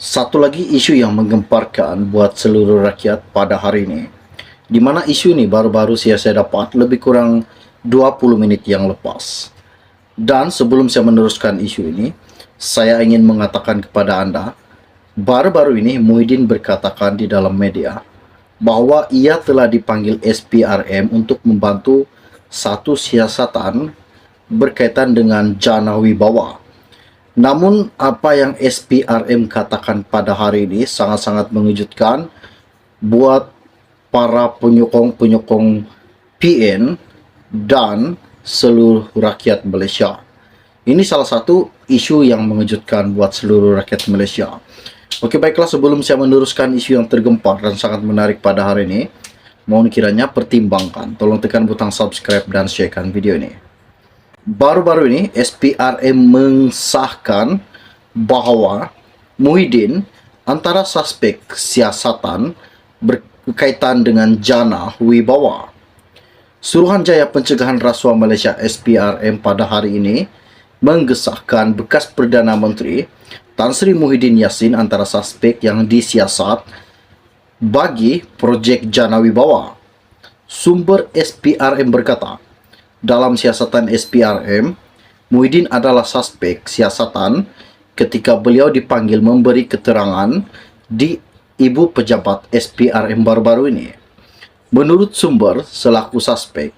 Satu lagi isu yang menggemparkan buat seluruh rakyat pada hari ini, di mana isu ini baru-baru saya dapat lebih kurang 20 menit yang lepas. Dan sebelum saya meneruskan isu ini, saya ingin mengatakan kepada Anda, baru-baru ini Muhyiddin berkatakan di dalam media bahwa ia telah dipanggil SPRM untuk membantu satu siasatan berkaitan dengan Jana Wibawa. Namun apa yang SPRM katakan pada hari ini sangat-sangat mengejutkan buat para penyokong-penyokong PN dan seluruh rakyat Malaysia. Ini salah satu isu yang mengejutkan buat seluruh rakyat Malaysia. Oke, baiklah, sebelum saya meneruskan isu yang tergempar dan sangat menarik pada hari ini, mohon kiranya pertimbangkan, tolong tekan butang subscribe dan sharekan video ini. Baru-baru ini SPRM mensahkan bahwa Muhyiddin antara suspek siasatan berkaitan dengan Jana Wibawa. Suruhanjaya Pencegahan Rasuah Malaysia SPRM pada hari ini menggesahkan bekas Perdana Menteri Tan Sri Muhyiddin Yassin antara suspek yang disiasat bagi projek Jana Wibawa. Sumber SPRM berkata, dalam siasatan SPRM, Muhyiddin adalah suspek siasatan ketika beliau dipanggil memberi keterangan di ibu pejabat SPRM baru-baru ini. Menurut sumber selaku suspek,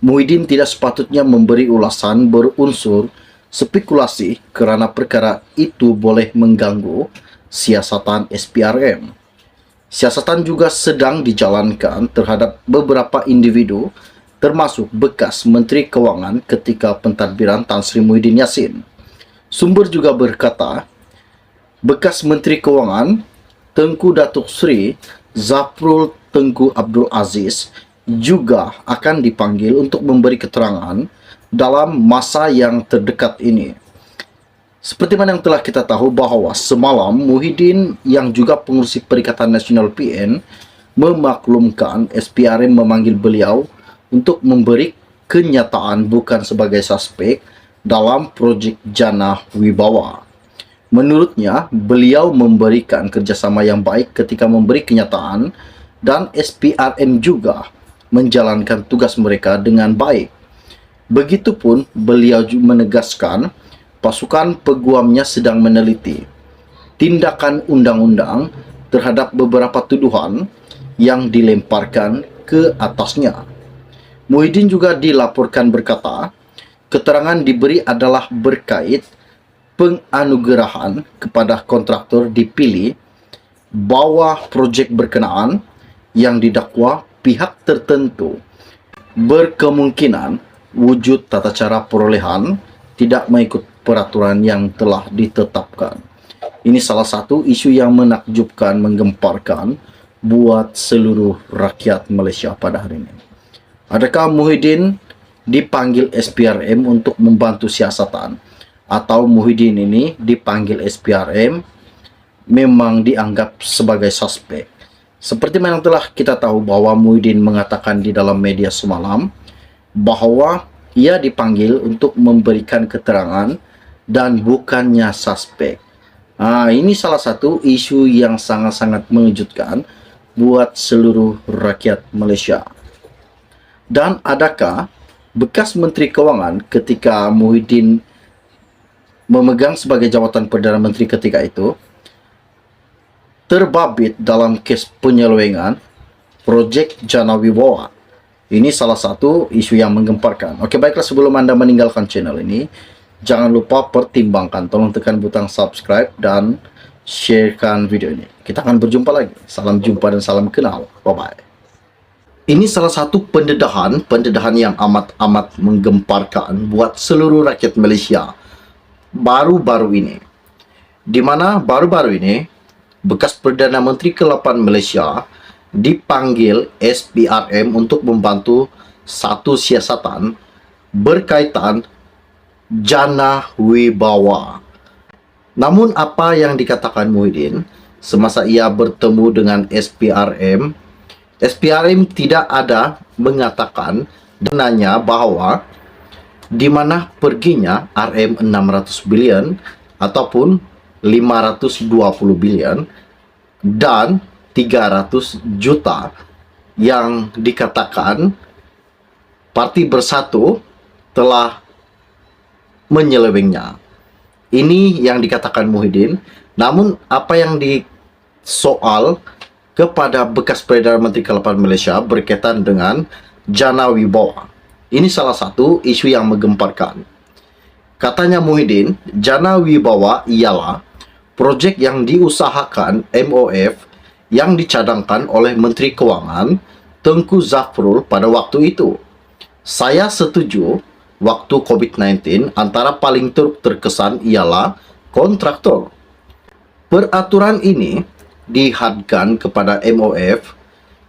Muhyiddin tidak sepatutnya memberi ulasan berunsur spekulasi kerana perkara itu boleh mengganggu siasatan SPRM. Siasatan juga sedang dijalankan terhadap beberapa individu termasuk bekas Menteri Kewangan ketika pentadbiran Tan Sri Muhyiddin Yassin. Sumber juga berkata, bekas Menteri Kewangan Tengku Datuk Seri Zafrul Tengku Abdul Aziz juga akan dipanggil untuk memberi keterangan dalam masa yang terdekat ini. Seperti mana yang telah kita tahu bahwa semalam Muhyiddin yang juga pengurusi Perikatan Nasional PN memaklumkan SPRM memanggil beliau untuk memberi kenyataan bukan sebagai suspek dalam projek Jana Wibawa. Menurutnya, beliau memberikan kerjasama yang baik ketika memberi kenyataan dan SPRM juga menjalankan tugas mereka dengan baik. Begitupun beliau juga menegaskan pasukan peguamnya sedang meneliti tindakan undang-undang terhadap beberapa tuduhan yang dilemparkan ke atasnya. Muhyiddin juga dilaporkan berkata, keterangan diberi adalah berkait penganugerahan kepada kontraktor dipilih bawah projek berkenaan yang didakwa pihak tertentu berkemungkinan wujud tata cara perolehan tidak mengikut peraturan yang telah ditetapkan. Ini salah satu isu yang menakjubkan, menggemparkan buat seluruh rakyat Malaysia pada hari ini. Adakah Muhyiddin dipanggil SPRM untuk membantu siasatan? Atau Muhyiddin ini dipanggil SPRM memang dianggap sebagai suspek? Seperti mana telah kita tahu bahwa Muhyiddin mengatakan di dalam media semalam bahwa ia dipanggil untuk memberikan keterangan dan bukannya suspek. Ini salah satu isu yang sangat-sangat mengejutkan buat seluruh rakyat Malaysia. Dan adakah bekas Menteri Kewangan ketika Muhyiddin memegang sebagai jawatan Perdana Menteri ketika itu terbabit dalam kes penyelewengan projek Jana Wibawa? Ini salah satu isu yang menggemparkan. Oke, baiklah, sebelum Anda meninggalkan channel ini, jangan lupa pertimbangkan, tolong tekan butang subscribe dan sharekan video ini. Kita akan berjumpa lagi. Salam jumpa dan salam kenal. Bye-bye. Ini salah satu pendedahan yang amat-amat menggemparkan buat seluruh rakyat Malaysia baru-baru ini. Di mana baru-baru ini bekas Perdana Menteri ke-8 Malaysia dipanggil SPRM untuk membantu satu siasatan berkaitan Jana Wibawa. Namun apa yang dikatakan Muhyiddin semasa ia bertemu dengan SPRM tidak ada mengatakan dananya bahwa di mana perginya RM 600 bilion ataupun 520 bilion dan 300 juta yang dikatakan Parti Bersatu telah menyelewengnya. Ini yang dikatakan Muhyiddin. Namun apa yang disoal kepada bekas Perdana Menteri ke-8 Malaysia berkaitan dengan Jana Wibawa. Ini salah satu isu yang menggemparkan. Katanya Muhyiddin, Jana Wibawa ialah projek yang diusahakan MOF yang dicadangkan oleh Menteri Kewangan Tengku Zafrul pada waktu itu. Saya setuju, waktu COVID-19 antara paling terkesan ialah kontraktor. Peraturan ini dihadkan kepada MOF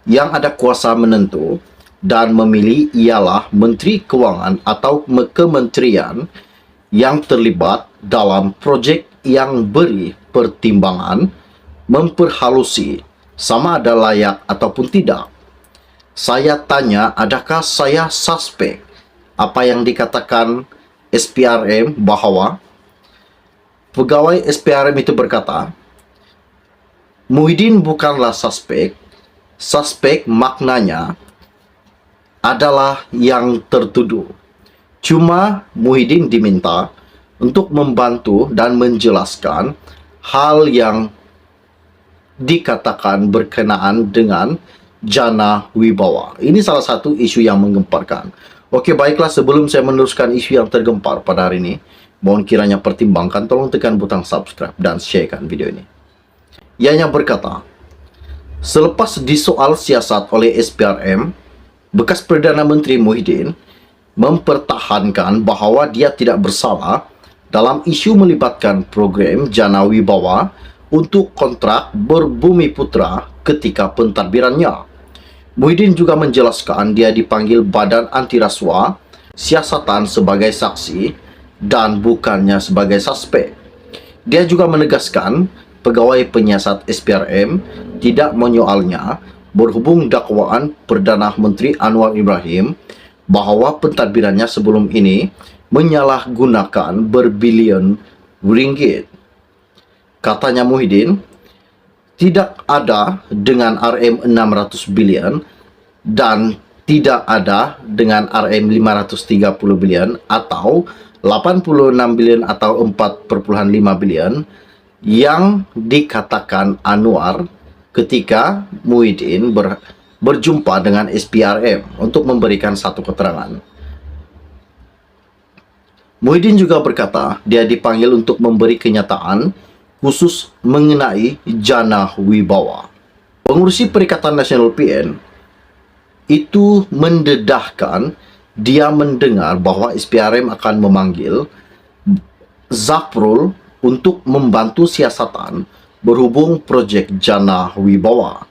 yang ada kuasa menentu dan memilih ialah Menteri Kewangan atau kementerian yang terlibat dalam projek yang beri pertimbangan memperhalusi sama ada layak ataupun tidak. Saya tanya, adakah saya suspek apa yang dikatakan SPRM bahawa pegawai SPRM itu berkata, Muhyiddin bukanlah suspek. Suspek maknanya adalah yang tertuduh. Cuma Muhyiddin diminta untuk membantu dan menjelaskan hal yang dikatakan berkenaan dengan Jana Wibawa. Ini salah satu isu yang menggemparkan. Okey, baiklah, sebelum saya meneruskan isu yang tergempar pada hari ini, mohon kiranya pertimbangkan, tolong tekan butang subscribe dan sharekan video ini. Ianya berkata, selepas disoal siasat oleh SPRM, bekas Perdana Menteri Muhyiddin mempertahankan bahawa dia tidak bersalah dalam isu melibatkan program Jana Wibawa untuk kontrak berbumi putra ketika pentadbirannya. Muhyiddin juga menjelaskan dia dipanggil Badan Anti Rasuah Siasatan sebagai saksi dan bukannya sebagai suspek. Dia juga menegaskan pegawai penyiasat SPRM tidak menyoalnya berhubung dakwaan Perdana Menteri Anwar Ibrahim bahawa pentadbirannya sebelum ini menyalahgunakan berbilion ringgit. Katanya Muhyiddin, tidak ada dengan RM 600 bilion dan tidak ada dengan RM 530 bilion atau 86 bilion atau 4,5 bilion yang dikatakan Anwar ketika Muhyiddin berjumpa dengan SPRM untuk memberikan satu keterangan. Muhyiddin juga berkata dia dipanggil untuk memberi kenyataan khusus mengenai Jana Wibawa. Pengurusi Perikatan Nasional PN itu mendedahkan dia mendengar bahawa SPRM akan memanggil Zafrul untuk membantu siasatan berhubung projek Jana Wibawa.